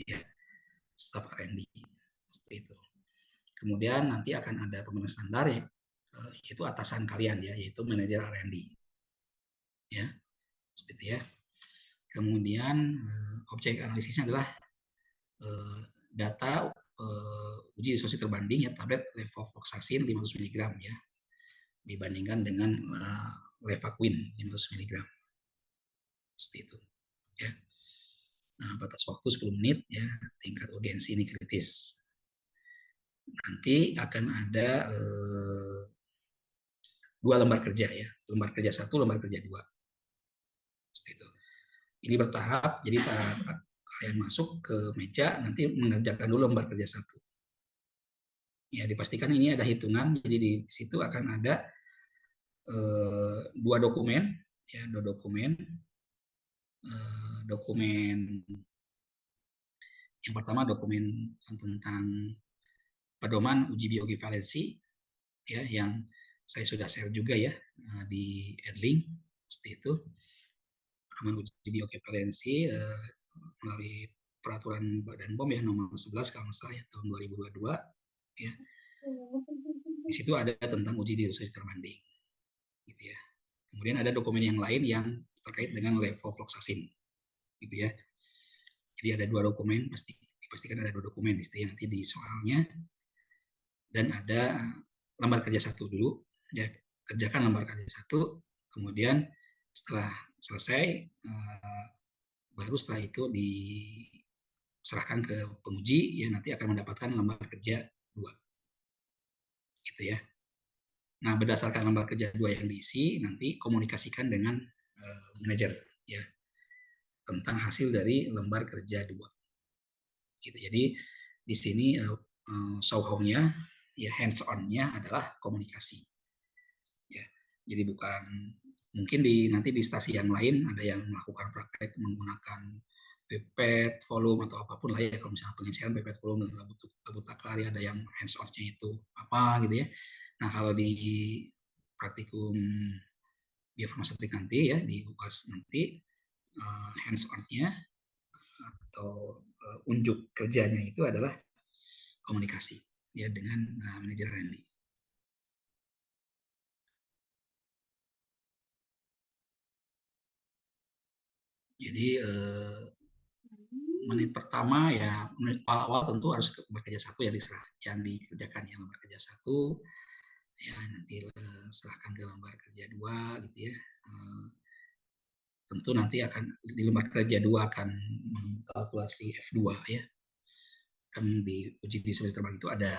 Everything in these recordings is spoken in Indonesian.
ya, staf R&D seperti itu. Kemudian nanti akan ada pembentuk standar ya, itu atasan kalian ya, yaitu manajer R&D ya, seperti itu ya. Kemudian objek analisisnya adalah data uji distorsi terbanding ya, tablet levofloxacin 500 mg ya, dibandingkan dengan levaquin 500 mg seperti itu ya. Nah, batas waktu 10 menit ya, tingkat urgensi ini kritis. Nanti akan ada 2 lembar kerja ya, lembar kerja 1, lembar kerja 2 seperti itu. Ini bertahap, jadi saat kalian masuk ke meja nanti mengerjakan dulu lembar kerja 1 ya, dipastikan ini ada hitungan, jadi di situ akan ada 2 dokumen ya, 2 dokumen. Dokumen yang pertama dokumen tentang pedoman uji bioequivalensi ya, yang saya sudah share juga ya di Edlink seperti itu. Pedoman uji bioequivalensi melalui peraturan Badan POM ya nomor 11 kalau nggak salah ya, tahun 2022 ya. Di situ ada tentang uji distorsi terbanding gitu ya. Kemudian ada dokumen yang lain yang terkait dengan levofloxacin gitu ya. Jadi ada 2 dokumen, dipastikan ada 2 dokumen di situ ya, nanti di soalnya. Dan ada lembar kerja 1 dulu ya, kerjakan lembar kerja 1, kemudian setelah selesai baru setelah itu diserahkan ke penguji ya, nanti akan mendapatkan lembar kerja 2 gitu ya. Nah, berdasarkan lembar kerja 2 yang diisi, nanti komunikasikan dengan manajer ya tentang hasil dari lembar kerja 2 gitu. Jadi di sini show-how-nya ya, hands on-nya adalah komunikasi ya. Jadi bukan mungkin nanti di stasi yang lain ada yang melakukan praktek menggunakan pipet, volume atau apapun lah ya, kalau misalnya pengisian pipet, volume dan labut takar ya, ada yang hands on-nya itu apa gitu ya. Nah, kalau di praktikum biofarmaseutik nanti ya, di UAS nanti hands on-nya atau unjuk kerjanya itu adalah komunikasi ya dengan manajer R&D. Jadi menit pertama ya, menit awal tentu harus lembar kerja 1 yang dikerjakan ya, lembar kerja 1 ya, nanti serahkan ke lembar kerja 2 gitu ya. Tentu nanti akan di lembar kerja 2 akan mengkalkulasi F2 ya. Kan di uji distorsi terbanding itu ada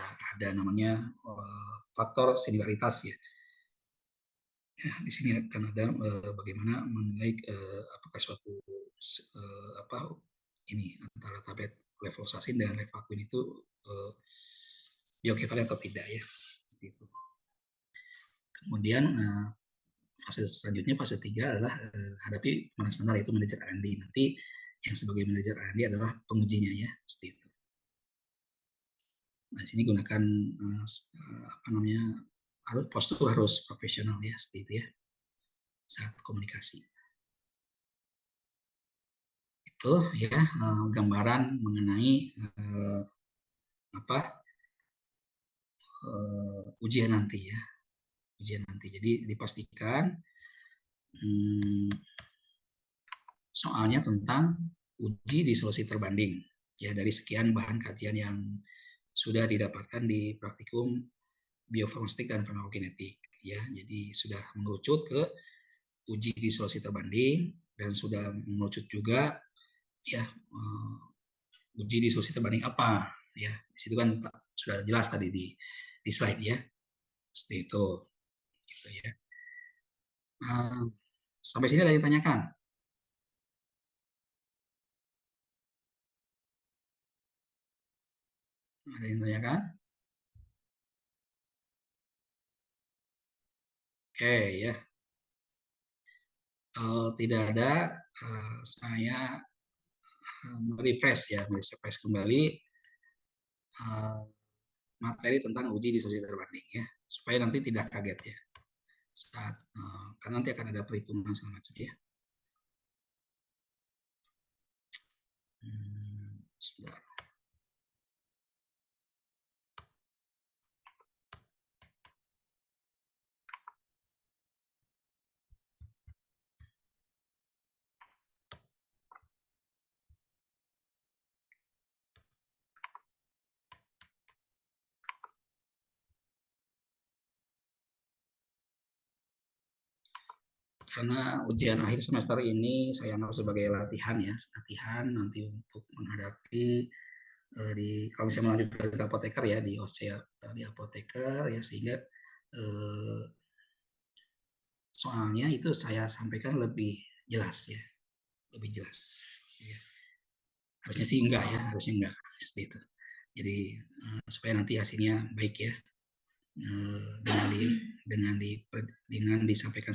namanya faktor singularitas ya. Ya, di sini akan ada bagaimana menilai apakah suatu ini antara tablet levofloxacin dan levaquin itu bioekivalen atau tidak ya. Seperti itu. Kemudian fase selanjutnya, fase 3 adalah hadapi pemanasan standar, yaitu manajer R&D. Nanti yang sebagai manajer R&D adalah pengujinya ya, seperti itu. Nah, sini gunakan postur harus profesional ya, seperti itu ya, saat komunikasi. Itu ya gambaran mengenai ujian nanti ya, ujian nanti. Jadi dipastikan soalnya tentang uji distorsi terbanding ya, dari sekian bahan kajian yang sudah didapatkan di praktikum biofarmaseutik dan farmakokinetik ya. Jadi sudah mengerucut ke uji distorsi terbanding dan sudah mengerucut juga ya uji distorsi terbanding apa ya. Di situ kan sudah jelas tadi di slide ya. Seperti itu gitu ya. Sampai sini ada yang ditanyakan? Ada yang ditanyakan? Oke ya. Tidak ada, saya merefresh kembali materi tentang uji distorsi terbanding ya, supaya nanti tidak kaget ya saat karena nanti akan ada perhitungan segala macam ya. Sebentar. Karena ujian akhir semester ini saya anggap sebagai latihan ya, latihan nanti untuk menghadapi kalau misalnya melanjutkan ke apoteker ya di OSCE di apoteker ya, sehingga soalnya itu saya sampaikan lebih jelas ya, lebih jelas. Ya. Harusnya sih enggak ya, harusnya enggak seperti itu. Jadi supaya nanti hasilnya baik ya, dengan disampaikan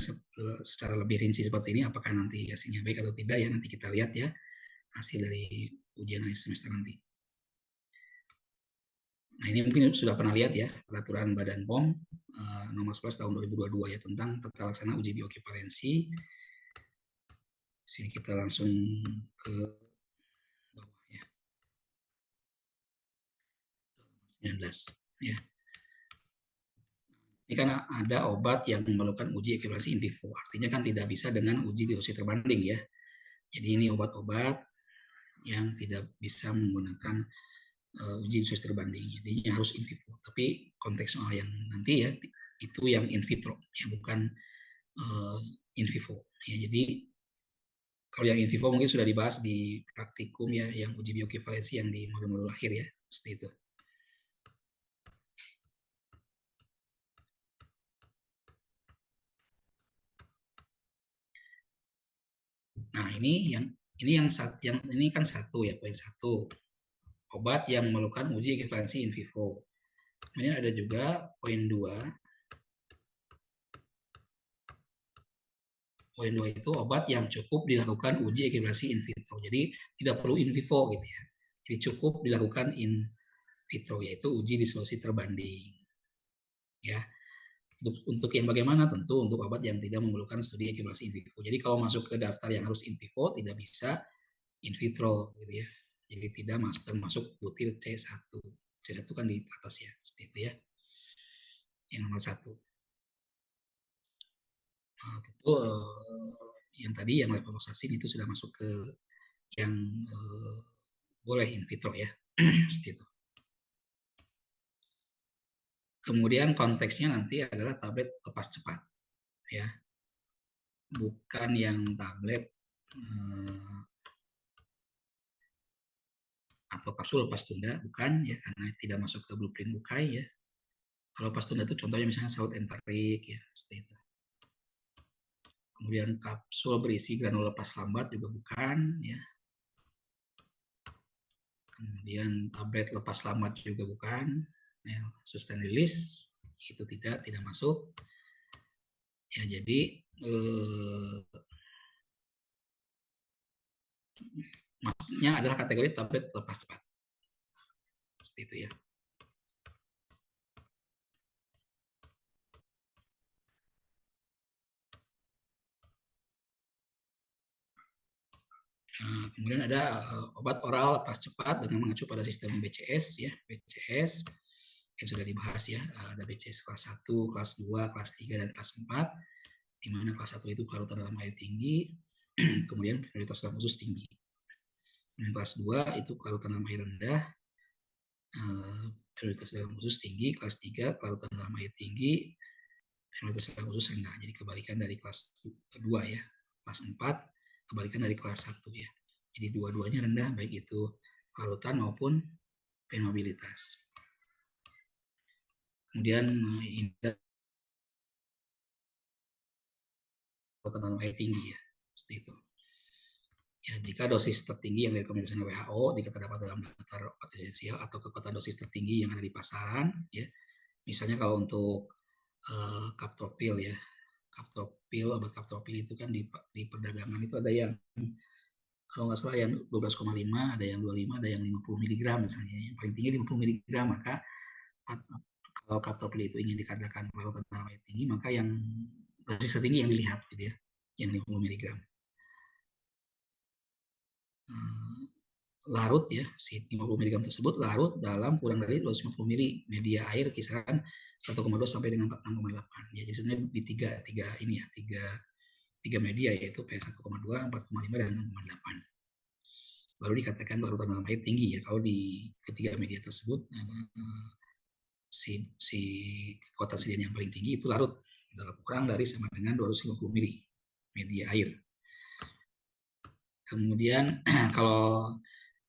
secara lebih rinci seperti ini, apakah nanti hasilnya baik atau tidak ya, nanti kita lihat ya hasil dari ujian akhir semester nanti. Nah, ini mungkin sudah pernah lihat ya, peraturan Badan POM nomor 11 tahun 2022 ya, tentang tata laksana uji bioekivalensi. Sini kita langsung ke bawah ya. 19 ya. Ini kan ada obat yang memerlukan uji ekivalensi in vivo. Artinya kan tidak bisa dengan uji dosis terbanding ya. Jadi ini obat-obat yang tidak bisa menggunakan uji dosis terbanding. Jadi harus in vivo. Tapi konteks soal yang nanti ya itu yang in vitro ya, bukan in vivo. Ya, jadi kalau yang in vivo mungkin sudah dibahas di praktikum ya, yang uji bioekivalensi yang di modul-modul akhir ya, seperti itu. Nah, ini ini kan satu ya, poin satu. Obat yang memerlukan uji ekivalensi in vivo. Kemudian ada juga poin 2. Poin 2 itu obat yang cukup dilakukan uji ekivalensi in vitro. Jadi tidak perlu in vivo gitu ya. Jadi cukup dilakukan in vitro, yaitu uji disolusi terbanding. Ya. Untuk yang bagaimana? Tentu untuk obat yang tidak memerlukan studi ekivalensi in vivo. Jadi kalau masuk ke daftar yang harus in vivo tidak bisa in vitro gitu ya. Jadi tidak termasuk butir C1. C1 kan di atas ya, seperti itu ya. Yang nomor 1. Nah, tentu yang tadi yang levofloxacin itu sudah masuk ke yang boleh in vitro ya. Seperti itu. Kemudian konteksnya nanti adalah tablet lepas cepat ya. Bukan yang tablet atau kapsul lepas tunda, bukan ya, karena tidak masuk ke blueprint Bukai ya. Kalau lepas tunda itu contohnya misalnya salut enterik ya, seperti itu. Kemudian kapsul berisi granul lepas lambat juga bukan ya. Kemudian tablet lepas lambat juga bukan. Ya, sustain release itu tidak masuk. Ya, jadi maksudnya adalah kategori tablet lepas cepat. Seperti itu ya. Nah, kemudian ada obat oral lepas cepat dengan mengacu pada sistem BCS ya, BCS yang sudah dibahas ya. Ada BCS kelas 1, kelas 2, kelas 3 dan kelas 4. Di mana kelas 1 itu kelarutan dalam air tinggi, kemudian prioritas dalam usus tinggi. Kemudian kelas 2 itu kelarutan dalam air rendah, prioritas dalam usus tinggi. Kelas 3 kelarutan dalam air tinggi, prioritas dalam usus rendah. Jadi kebalikan dari kelas 2 ya. Kelas 4 kebalikan dari kelas 1 ya. Jadi dua-duanya rendah, baik itu kelarutan maupun permeabilitas. Kemudian ini kelarutan dalam air tinggi ya, seperti itu. Ya, jika dosis tertinggi yang direkomendasikan WHO jika terdapat dalam daftar obat esensial atau kekuatan dosis tertinggi yang ada di pasaran, ya, misalnya kalau untuk kaptropil ya, obat kaptropil itu kan di perdagangan itu ada yang kalau nggak salah yang 12,5, ada yang 25, ada yang 50 mg misalnya. Yang paling tinggi 50 mg, maka kalau kaptopil itu ingin dikatakan perawatan dalam air tinggi, maka yang dosis tertinggi yang dilihat gitu ya, yang 50 mg. larut ya, si 50 mg tersebut larut dalam kurang dari 250 ml media air kisaran 1,2 sampai dengan 6,8. Ya, jadi sebenarnya di tiga ini ya, tiga media yaitu pH 1,2, 4,5 dan 6,8. Baru dikatakan larutan dalam air tinggi ya. Kalau di ketiga media tersebut si kekuatan sediaan yang paling tinggi itu larut dalam kurang dari sama dengan 250 ml media air. Kemudian kalau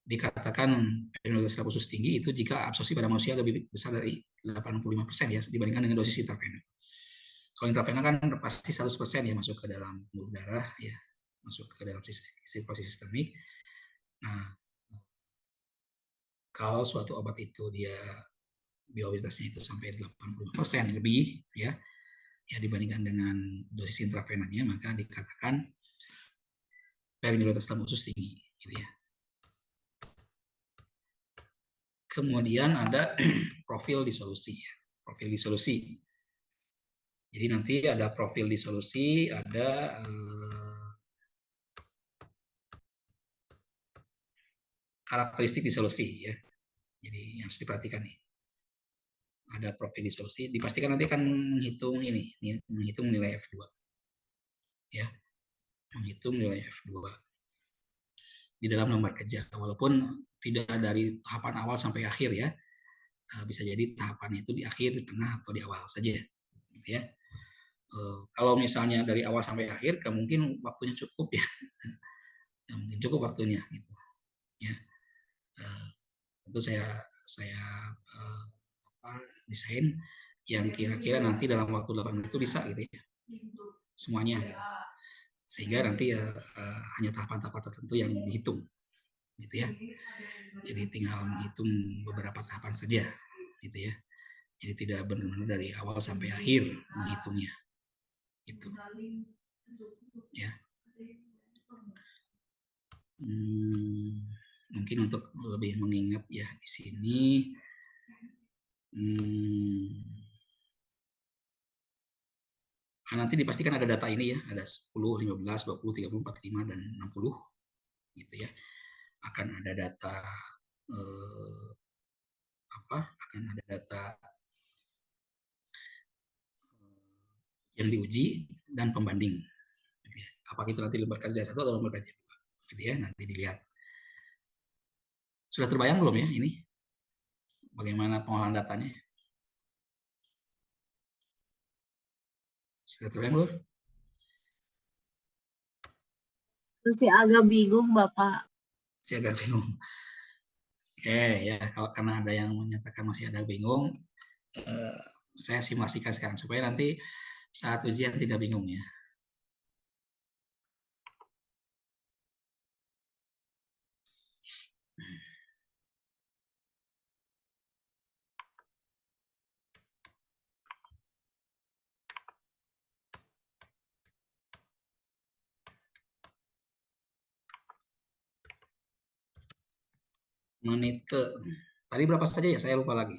dikatakan permeabilitas secara khusus tinggi itu jika absorpsi pada manusia lebih besar dari 85% ya dibandingkan dengan dosis intravenous. Kalau intravenous kan pasti 100% ya masuk ke dalam pembuluh darah ya, masuk ke dalam sirkulasi sistemik. Nah, kalau suatu obat itu dia bioavalitasnya itu sampai 85% lebih ya dibandingkan dengan dosis intravenasnya, maka dikatakan permeabilitas dalam khusus tinggi gitu ya. Kemudian ada profil disolusi. Profil disolusi. Jadi nanti ada profil disolusi, ada karakteristik disolusi ya. Jadi yang harus diperhatikan nih. Ada profil disolusi, dipastikan nanti akan menghitung ini, menghitung nilai F2. Ya. Menghitung nilai F2 di dalam lembar kerja. Walaupun tidak dari tahapan awal sampai akhir ya. Bisa jadi tahapan itu di akhir, di tengah, atau di awal saja. Gitu ya. Kalau misalnya dari awal sampai akhir, mungkin waktunya cukup ya. Mungkin cukup waktunya gitu. Ya. Tentu saya desain yang kira-kira nanti dalam waktu 8 menit itu bisa gitu ya. Semuanya gitu. Sehingga nanti hanya tahapan-tahapan tertentu yang dihitung gitu ya. Jadi tinggal menghitung beberapa tahapan saja gitu ya. Jadi tidak benar-benar dari awal sampai akhir menghitungnya. Gitu. Ya. Mungkin untuk lebih mengingat ya di sini nanti dipastikan ada data ini ya, ada 10, 15, 20, 30, 45 dan 60 gitu ya. Akan ada data akan ada data yang diuji dan pembanding. Gitu ya. Apakah itu nanti lembar kerja 1 atau lembar kerja 2. Gitu ya, nanti dilihat. Sudah terbayang belum ya ini? Bagaimana pengolahan datanya? Sudah terbayang belum? Masih agak bingung, Bapak. Masih agak bingung. Oke ya, kalau karena ada yang menyatakan masih ada bingung, saya simulasikan sekarang supaya nanti saat ujian tidak bingung ya. Menit ke tadi berapa saja ya, saya lupa lagi.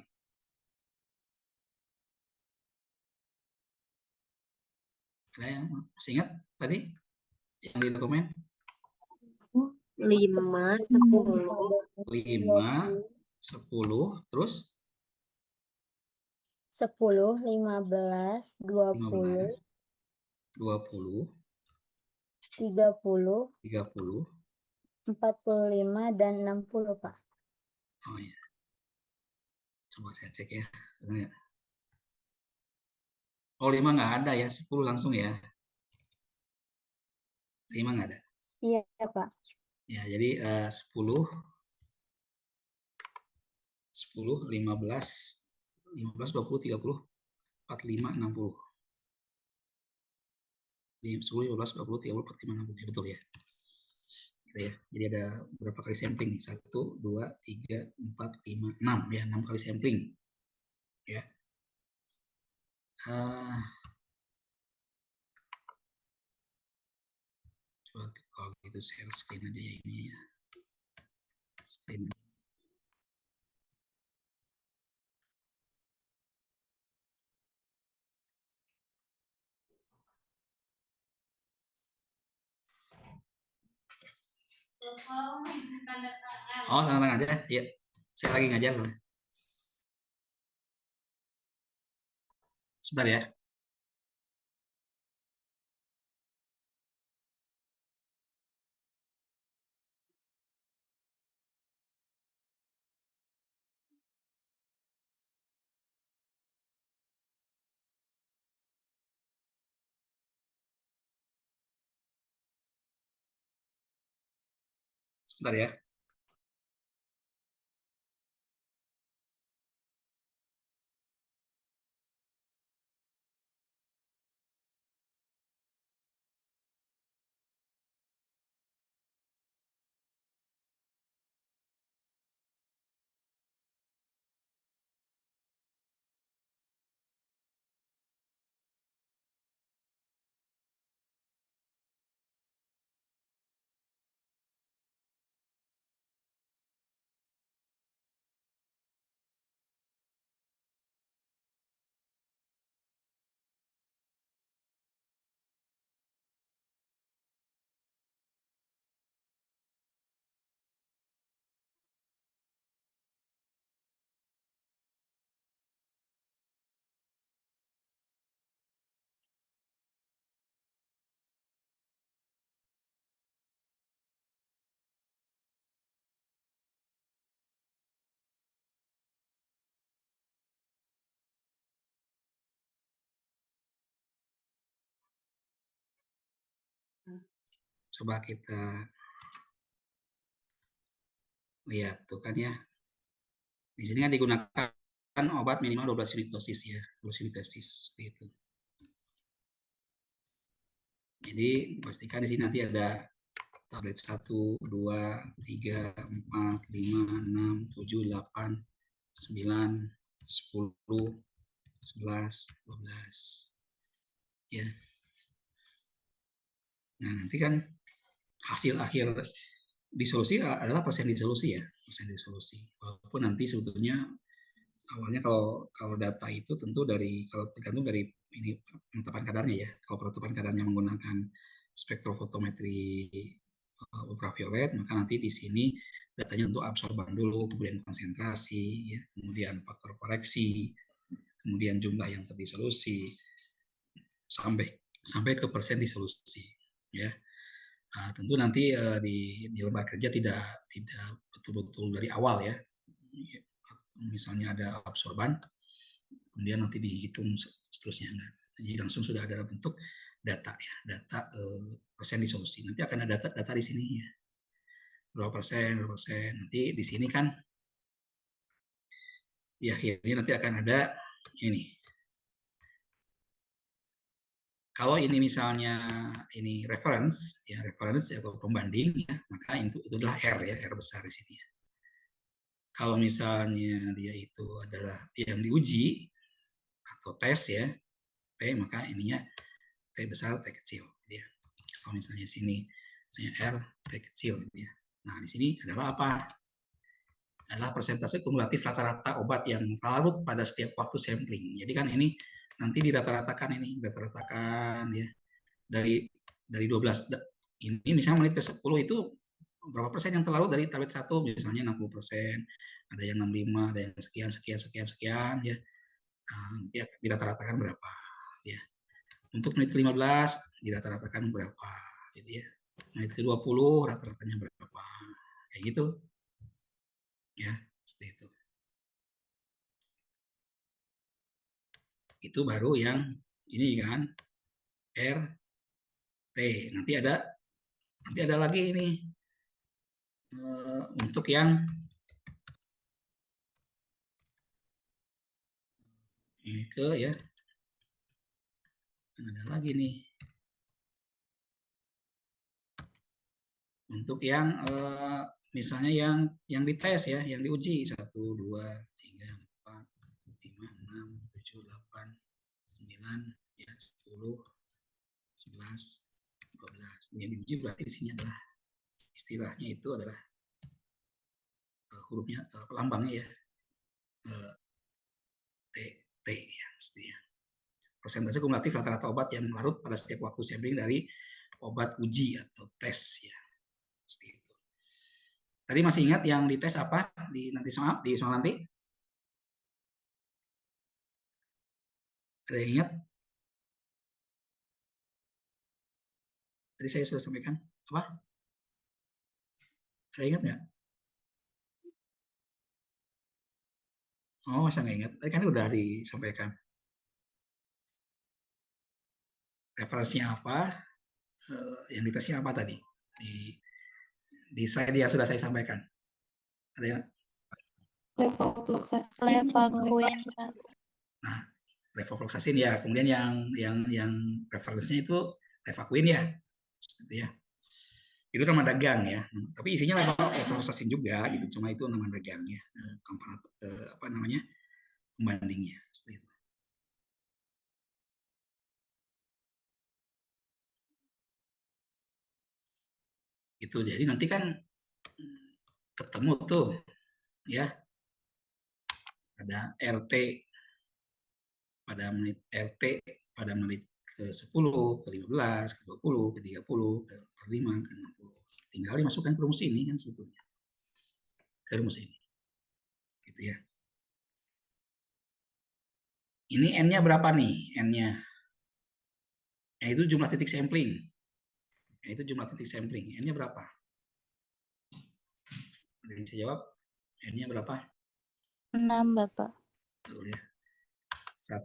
Ada yang masih ingat tadi yang di dokumen? 5, 10. 5, 10, terus 10, 15, 20, 15, 20, 30, 30. 45, dan 60, Pak. Oh ya. Coba saya cek ya. Benar ya? Oh 5 nggak ada ya, 10 langsung ya. 5 nggak ada. Iya, Pak. Ya, jadi 10, 10, 15, 15, 20, 30, 45, 60. 10, 15, 20, 30, 45, 60. Ya, betul ya. Gitu ya. Jadi ada berapa kali sampling nih? 1, 2, 3, 4, 5, 6 ya, 6 kali sampling. Ya. Coba kalau gitu share screen aja ya ini ya. Screen. Oh, tanda tangan aja. Iya. Saya lagi ngajar soalnya. Sebentar ya. Sebentar ya. Coba kita lihat tuh kan ya. Di sini kan digunakan obat minimal 12 unit dosis ya, 12 unit dosis seperti itu. Jadi pastikan di sini nanti ada tablet 1, 2, 3, 4, 5, 6, 7, 8, 9, 10, 11, 12. Ya. Nah, nanti kan hasil akhir disolusi adalah persen disolusi ya, persen disolusi. Walaupun nanti sebetulnya awalnya kalau data itu tentu kalau tergantung dari ini penetapan kadarnya ya. Kalau penetapan kadarnya menggunakan spektrofotometri ultraviolet, maka nanti di sini datanya untuk absorban dulu, kemudian konsentrasi, ya, kemudian faktor koreksi, kemudian jumlah yang terdisolusi, sampai ke persen disolusi, ya. Nah, tentu nanti di lembaga kerja tidak betul-betul dari awal ya. Misalnya ada absorban, kemudian nanti dihitung seterusnya. Jadi langsung sudah ada bentuk data ya, data persen disolusi. Nanti akan ada data di sini ya. Berapa persen. Nanti di sini kan ya ini nanti akan ada ini. Kalau ini misalnya ini reference atau pembanding ya, maka itu adalah R ya, R besar di sini ya. Kalau misalnya dia itu adalah yang diuji atau tes ya, T, maka ininya T besar, T kecil ya. Kalau misalnya sini misalnya R, T kecil gitu ya. Nah, di sini adalah apa? Adalah persentase kumulatif rata-rata obat yang larut pada setiap waktu sampling. Jadi kan ini nanti dirata-ratakan ya. Dari 12 ini misalnya menit ke 10 itu berapa persen yang terlarut dari tablet 1 misalnya 60%, ada yang 65, ada yang sekian ya. Nah, dia dirata-ratakan berapa ya. Untuk menit ke-15 dirata-ratakan berapa gitu ya. Menit ke-20 rata-ratanya berapa. Kayak gitu. Ya, seperti itu. Itu baru yang ini kan RT. Nanti ada lagi ini untuk yang ini ke ya. Ada lagi nih untuk yang misalnya yang dites ya, yang diuji 1, 2, 3, 4, 5, 6, 7, 8, 9, ya 10, 11, 12. Yang diuji berarti di sini adalah istilahnya itu adalah hurufnya lambangnya ya T ya, seperti ya. Persentase kumulatif rata-rata obat yang larut pada setiap waktu sampling dari obat uji atau tes ya, seperti itu. Tadi masih ingat yang dites apa di soal nanti? Ada yang ingat? Tadi saya sudah sampaikan apa? Ada ingat nggak? Oh, masa nggak ingat? Tadi kan udah disampaikan. Referensinya apa? Yang ditesnya apa tadi? Di slide yang sudah saya sampaikan. Ada yang? Levakuin. Nah, levofloxacin ya. Kemudian yang referensinya itu levaquin ya. Seperti ya. Itu nama dagang ya. Tapi isinya levofloxacin juga gitu. Cuma itu nama dagangnya. Apa namanya? Pembandingnya. Seperti itu. Itu jadi nanti kan ketemu tuh ya, ada RT pada menit ke-10, ke-15, ke-20, ke-30, ke-5, ke-60. Tinggal dimasukkan ke rumus ini kan sebetulnya. Ke rumus ini. Gitu ya. Ini N-nya berapa nih? N-nya. Itu jumlah titik sampling. Itu jumlah titik sampling. N-nya berapa? Ada yang bisa jawab? N-nya berapa? 6, Bapak. Betul ya. 1.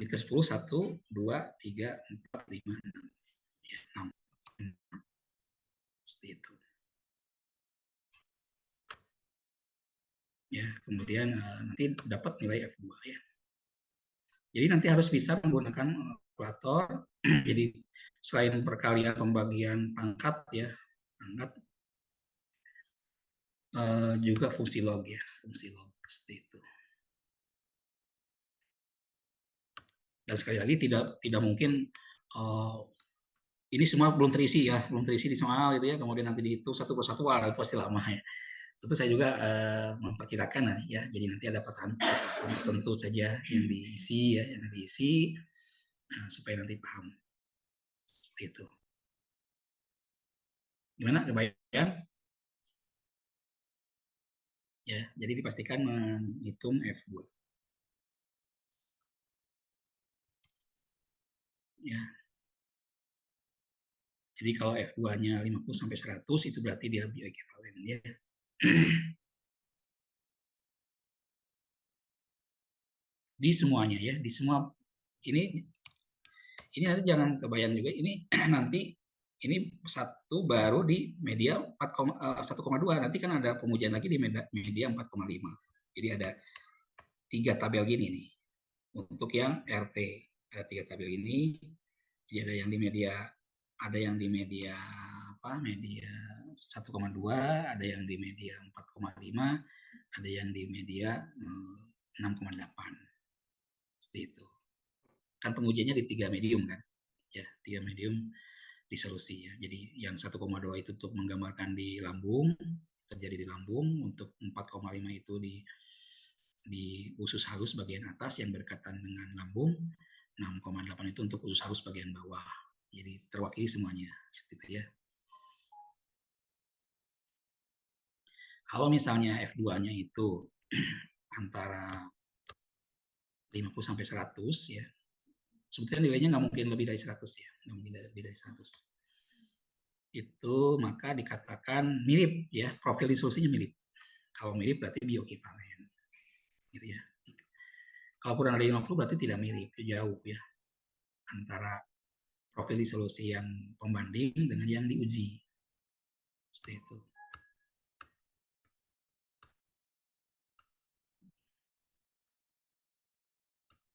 Ini ke-10, 1, 2, 3, 4, 5, 6. Ya, 6. Seperti itu. Ya, kemudian nanti dapat nilai F2 ya. Jadi nanti harus bisa menggunakan kalkulator. Jadi selain perkalian pembagian pangkat ya, pangkat juga fungsi log ya, fungsi log seperti itu. Dan sekali lagi tidak mungkin ini semua belum terisi ya, belum terisi di soal gitu ya, kemudian nanti dihitung satu persatu, itu pasti lama ya. Tentu saya juga memperkirakan ya, jadi nanti ada patahan tentu saja yang diisi ya, supaya nanti paham seperti itu. Gimana, kebayang? Ya, jadi dipastikan menghitung F2. Ya. Jadi kalau F2-nya 50 sampai 100 itu berarti dia bioekivalen ya. Di semuanya ya, di semua ini nanti jangan kebayang juga ini nanti ini satu baru di media 1,2, nanti kan ada pengujian lagi di media 4,5. Jadi ada 3 tabel gini nih untuk yang RT, ada 3 tabel ini. Jadi ada yang di media media 1,2, ada yang di media 4,5, ada yang di media 6,8. Seperti itu. Kan pengujiannya di 3 medium kan? Ya, 3 medium di solusi ya. Jadi yang 1,2 itu untuk menggambarkan di lambung, terjadi di lambung, untuk 4,5 itu di usus halus bagian atas yang berkaitan dengan lambung, 6,8 itu untuk usus halus bagian bawah. Jadi terwakili semuanya, seperti itu ya. Kalau misalnya F2-nya itu antara 50 sampai 100 ya, sebetulnya nilainya nggak mungkin lebih dari 100 ya, nggak mungkin lebih dari 100. Itu maka dikatakan mirip ya, profil disolusinya mirip. Kalau mirip berarti bioekivalen. Gitu ya. Kalau kurang dari 50 berarti tidak mirip, jauh ya. Antara profil disolusi yang pembanding dengan yang diuji. Seperti itu.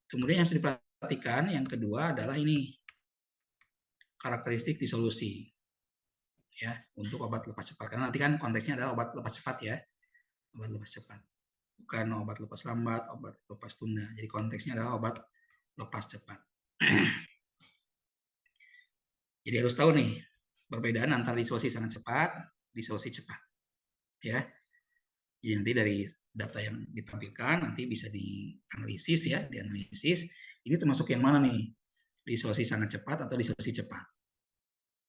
Kemudian yang harus diperhatikan yang kedua adalah ini karakteristik disolusi ya untuk obat lepas cepat, karena nanti kan konteksnya adalah obat lepas cepat ya, obat lepas cepat, bukan obat lepas lambat, obat lepas tunda. Jadi konteksnya adalah obat lepas cepat. Jadi harus tahu nih perbedaan antara disolusi sangat cepat, disolusi cepat ya. Jadi nanti dari data yang ditampilkan nanti bisa dianalisis ya, dianalisis ini termasuk yang mana nih, disolusi sangat cepat atau disolusi cepat.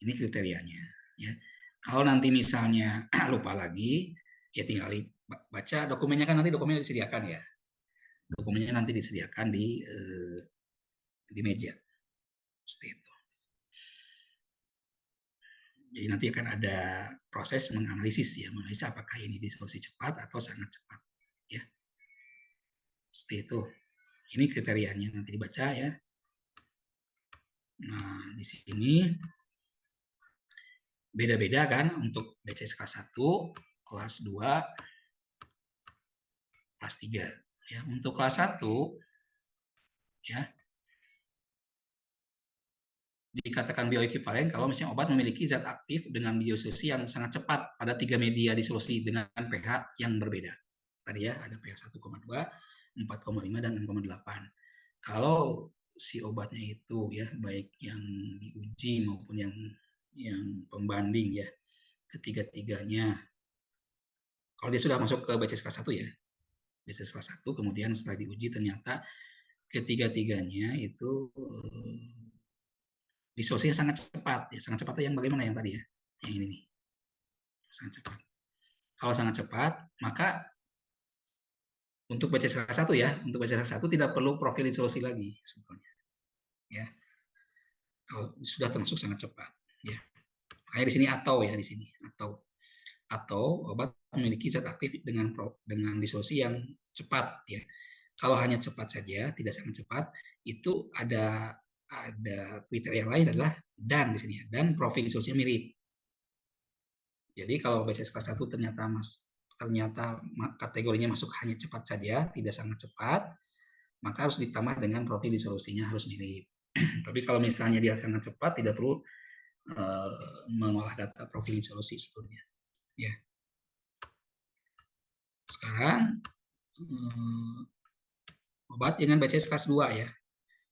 Ini kriterianya ya. Kalau nanti misalnya lupa lagi, ya tinggal baca dokumennya, kan nanti dokumennya disediakan ya. Dokumennya nanti disediakan di meja. Seperti itu. Jadi nanti akan ada proses menganalisis ya, menganalisis apakah ini disolusi cepat atau sangat cepat ya. Seperti itu. Ini kriterianya nanti dibaca ya. Nah, di sini beda-beda kan untuk BCS kelas 1, kelas 2, kelas 3 ya. Untuk kelas 1 ya dikatakan bioekivalen kalau misalnya obat memiliki zat aktif dengan biosolusi yang sangat cepat pada 3 media disolusi dengan pH yang berbeda. Tadi ya ada pH 1,2, 4,5 dan 6,8. Kalau si obatnya itu ya baik yang diuji maupun yang pembanding ya, ketiga-tiganya kalau dia sudah masuk ke BCS kelas 1 ya, BCS kelas 1 kemudian setelah diuji ternyata ketiga-tiganya itu disolusinya sangat cepat ya. Sangat cepat yang bagaimana yang tadi ya, yang ini nih, sangat cepat. Kalau sangat cepat maka untuk BCS kelas 1 ya, untuk BCS kelas 1 tidak perlu profil disolusi lagi sebetulnya ya, kalau sudah termasuk sangat cepat ya. Makanya di sini atau ya, di sini atau obat memiliki zat aktif dengan disolusi yang cepat ya. Kalau hanya cepat saja, tidak sangat cepat, itu ada kriteria lain adalah dan di sini ya, dan profil disolusinya mirip. Jadi kalau BCS kelas 1 ternyata kategorinya masuk hanya cepat saja, tidak sangat cepat, maka harus ditambah dengan profil disolusinya harus mirip. Tapi kalau misalnya dia sangat cepat, tidak perlu mengolah data profil disolusi sebetulnya. Ya. Sekarang obat dengan BCS kelas 2 ya.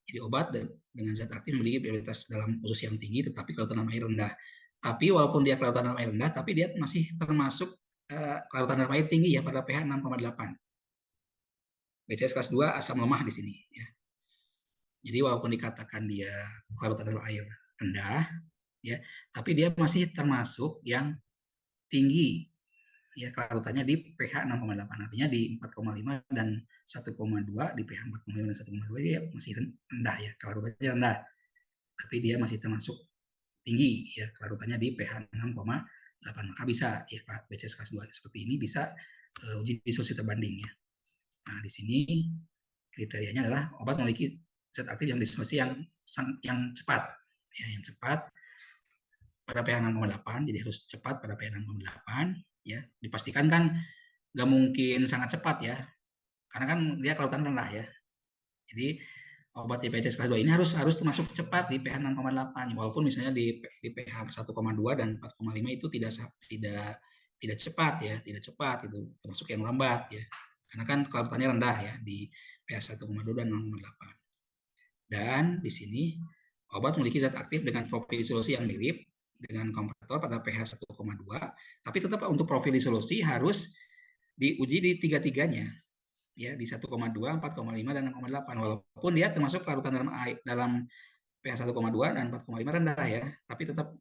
Jadi obat dengan zat aktif memiliki prioritas dalam usus yang tinggi, tetapi kelautan dalam air rendah. Tapi walaupun dia kelautan dalam air rendah, tapi dia masih termasuk kelautan dalam air tinggi ya pada pH 6,8. BCS kelas 2 asam lemah di sini ya. Jadi walaupun dikatakan dia kelautan dalam air rendah ya, tapi dia masih termasuk yang tinggi ya, kelarutannya di pH 6,8, artinya di 4,5 dan 1,2, di pH 4,5 dan 1,2 dia masih rendah ya, kelarutannya rendah, tapi dia masih termasuk tinggi ya, kelarutannya di pH 6,8, maka bisa ya Pak, BCS kelas 2 seperti ini bisa uji disolusi terbanding ya. Nah di sini kriterianya adalah obat memiliki zat aktif yang disolusi yang cepat ya, yang cepat pada pH 6,8, jadi harus cepat pada pH 6,8 ya. Dipastikan kan nggak mungkin sangat cepat ya, karena kan dia kelautan rendah ya. Jadi obat BCS kelas 2 ini harus termasuk cepat di pH 6,8, walaupun misalnya di pH 1,2 dan 4,5 itu tidak cepat ya, tidak cepat, itu termasuk yang lambat ya, karena kan kelautannya rendah ya di pH 1,2 dan 6,8. Dan di sini obat memiliki zat aktif dengan profil disolusi yang mirip dengan komparator pada pH 1,2, tapi tetap untuk profil disolusi harus diuji di tiga-tiganya ya, di 1,2, 4,5 dan 6,8, walaupun dia termasuk larutan dalam pH 1,2 dan 4,5 rendah ya, tapi tetap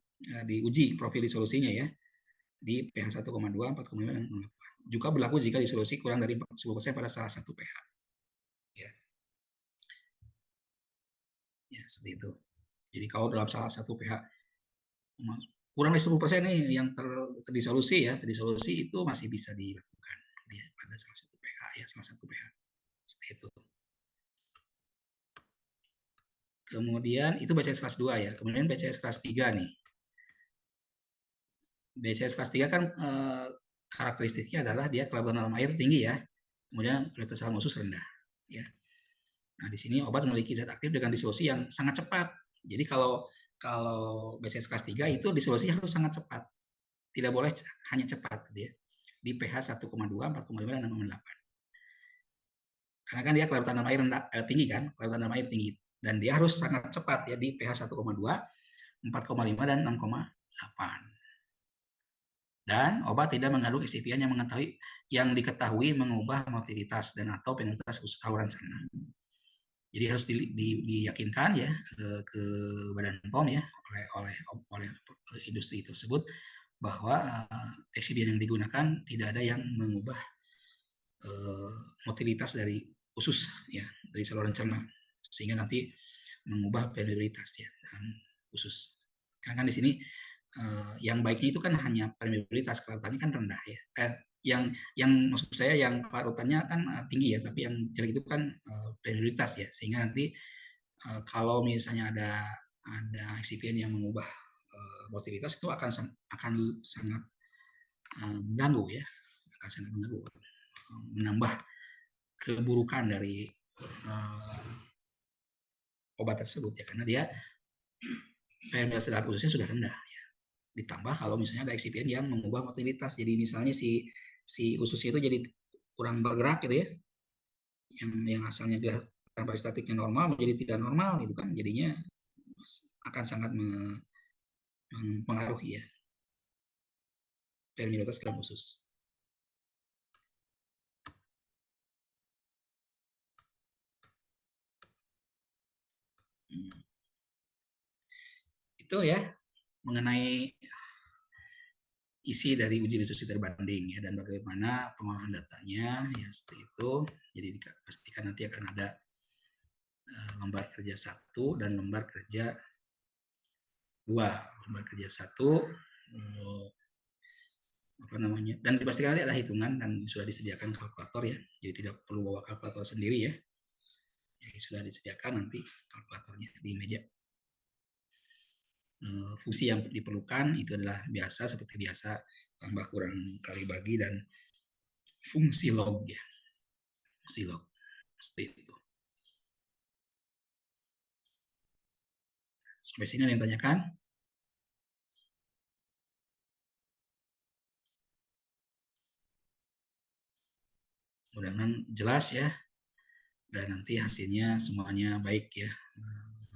diuji profil disolusinya ya di pH 1,2, 4,5 dan 6,8. Juga berlaku jika disolusi kurang dari 10% pada salah satu pH. Ya, seperti itu. Jadi kalau dalam salah satu pH kurang dari 10% nih yang terdisolusi ya, terdisolusi itu masih bisa dilakukan ya, pada salah satu pH ya, salah satu pH. Seperti itu. Kemudian itu BCS kelas 2 ya. Kemudian BCS kelas 3 nih. BCS kelas 3 kan karakteristiknya adalah dia kelautan dalam air tinggi ya. Kemudian kualitas dalam usus rendah ya. Nah, di sini obat memiliki zat aktif dengan disolusi yang sangat cepat. Jadi kalau BCS kelas 3 itu disolusi harus sangat cepat. Tidak boleh hanya cepat gitu ya. Di pH 1,2, 4,5 dan 6,8. Karena kan dia kelautan dalam air tinggi kan, kelautan dalam air tinggi, dan dia harus sangat cepat ya di pH 1,2, 4,5 dan 6,8. Dan obat tidak mengandung excipient yang diketahui mengubah motilitas dan atau penetrasi saluran sana. Jadi harus diyakinkan ya ke Badan POM ya oleh industri tersebut bahwa eksibien yang digunakan tidak ada yang mengubah motilitas dari usus ya, dari saluran cerna, sehingga nanti mengubah permeabilitas ya dalam usus. Karena kan di sini yang baiknya itu kan hanya permeabilitas, kelarutannya kan rendah ya. Yang maksud saya yang kelarutannya kan tinggi ya, tapi yang jelek itu kan permeabilitas ya, sehingga nanti kalau misalnya ada eksipien yang mengubah motilitas itu akan sangat mengganggu ya, akan sangat mengganggu, menambah keburukan dari obat tersebut ya, karena dia permeabilitas dalam ususnya sudah rendah ya. Ditambah kalau misalnya ada eksipien yang mengubah motilitas, jadi misalnya si ususnya itu jadi kurang bergerak gitu ya, yang asalnya gerakan peristatiknya normal menjadi tidak normal gitu kan, jadinya akan sangat mempengaruhi ya permeabilitas dalam usus. Itu ya mengenai isi dari uji diskusi terbanding ya, dan bagaimana pengolahan datanya ya, seperti itu. Jadi dipastikan nanti akan ada lembar kerja 1 dan lembar kerja 2. Lembar kerja 1 apa namanya, dan dipastikan nanti ada hitungan dan sudah disediakan kalkulator ya, jadi tidak perlu bawa kalkulator sendiri ya. Jadi sudah disediakan nanti kalkulatornya di meja. Fungsi yang diperlukan itu adalah biasa, seperti biasa, tambah kurang kali bagi dan fungsi log ya, fungsi log seperti itu. Sampai sini ada yang tanyakan? Mudah-mudahan jelas ya, dan nanti hasilnya semuanya baik ya,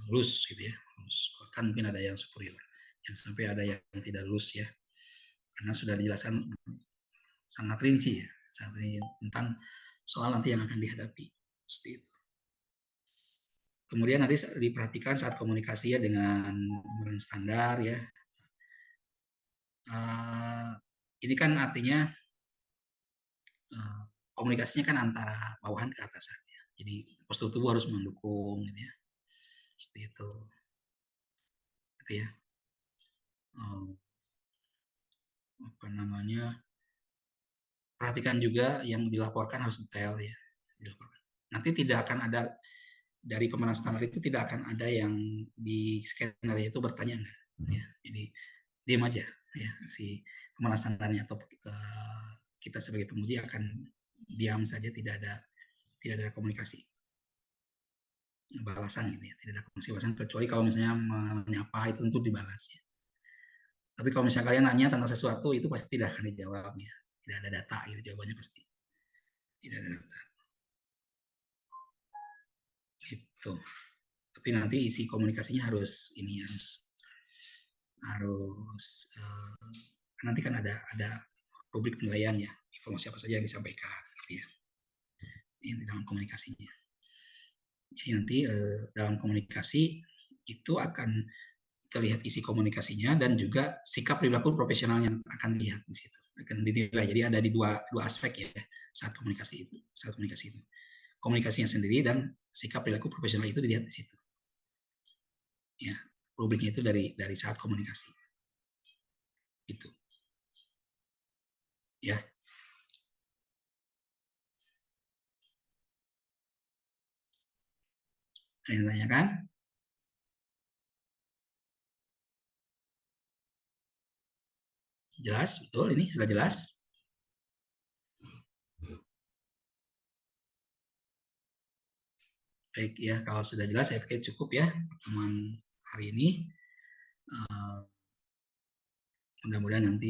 lulus gitu ya, lulus. Bahkan mungkin ada yang superior, yang sampai ada yang tidak lulus ya, karena sudah dijelaskan sangat rinci ya, sangat rinci tentang soal nanti yang akan dihadapi seperti itu. Kemudian nanti diperhatikan saat komunikasi ya dengan membrane standar ya. Ini kan artinya komunikasinya kan antara bawahan ke atasan ya. Jadi postur tubuh harus mendukung gitu ya. Seperti itu. Gitu ya. Apa namanya? Perhatikan juga yang dilaporkan harus detail ya. Dilaporkan. Nanti tidak akan ada dari pemeran standar itu, tidak akan ada yang di skenario itu bertanya enggak ya. Jadi diam aja ya, si pemeran standarnya atau kita sebagai penguji akan diam saja, tidak ada komunikasi balasan gitu ya, tidak ada komunikasi balasan, kecuali kalau misalnya menyapa itu tentu dibalas ya. Tapi kalau misalnya kalian nanya tentang sesuatu itu pasti tidak akan dijawab ya, tidak ada data gitu, jawabannya pasti tidak ada data gitu. Tapi nanti isi komunikasinya harus ini, harus nanti kan ada rubrik penilaian ya, informasi apa saja yang disampaikan gitu ya, ini dalam komunikasinya. Jadi nanti dalam komunikasi itu akan terlihat isi komunikasinya dan juga sikap perilaku profesional yang akan dilihat di situ, akan dinilai. Jadi ada di dua aspek ya saat komunikasi itu. Komunikasinya sendiri dan sikap perilaku profesional itu dilihat di situ. Ya, rubriknya itu dari saat komunikasi. Itu. Ya. Ada yang tanyakan? Jelas, betul, ini sudah jelas. Baik ya, kalau sudah jelas saya pikir cukup ya pertemuan hari ini. Mudah-mudahan nanti